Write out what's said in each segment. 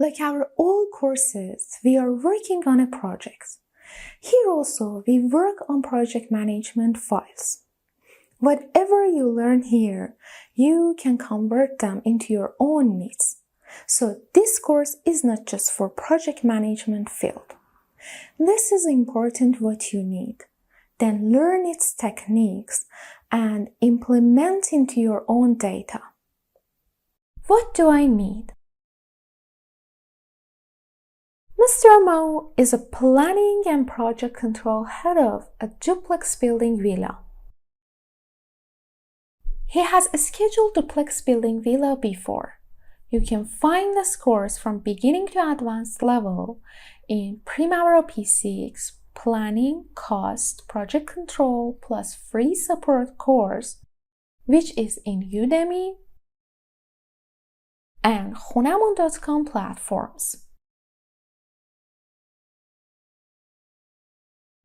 Like our old courses, we are working on a project. Here also, we work on project management files. Whatever you learn here, you can convert them into your own needs. So this course is not just for project management field. This is important what you need. Then learn its techniques and implement into your own data. What do I need? Mr. Mo is a planning and project control head of a duplex building villa. He has a scheduled duplex building villa before. You can find the scores from beginning to advanced level in Primavera P6 Planning, Cost, Project Control plus free support course, which is in Udemy and Khunamun.com platforms.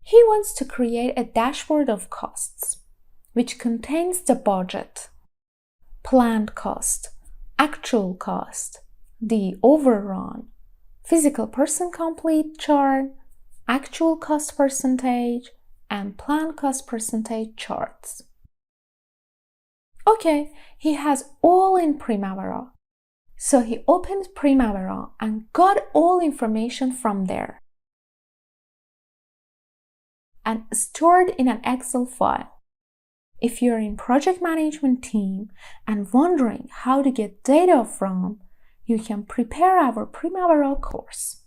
He wants to create a dashboard of costs, which contains the budget, planned cost, actual cost, the overrun, physical person complete chart, actual cost percentage, and planned cost percentage charts. Okay, he has all in Primavera. So he opened Primavera and got all information from there and stored in an Excel file. If you're in project management team and wondering how to get data from, you can prepare our Primavera course.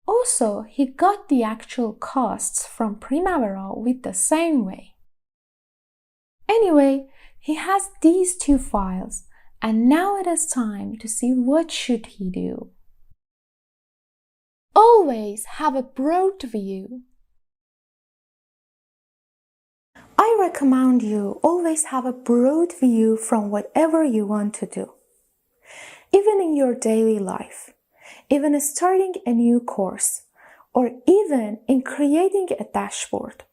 Also, he got the actual costs from Primavera with the same way. Anyway, he has these two files, and now it is time to see what should he do. Always have a broad view. I recommend you always have a broad view from whatever you want to do. Even in your daily life, even starting a new course, or even in creating a dashboard.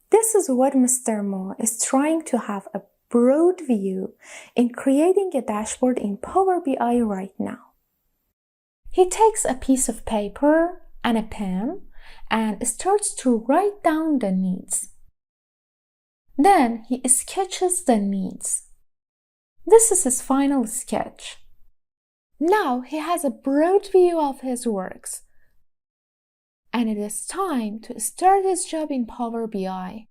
This is what Mr. Mo is trying to have a broad view in creating a dashboard in Power BI right now. He takes a piece of paper and a pen and starts to write down the needs. Then he sketches the needs. This is his final sketch. Now he has a broad view of his works, and it is time to start his job in Power BI.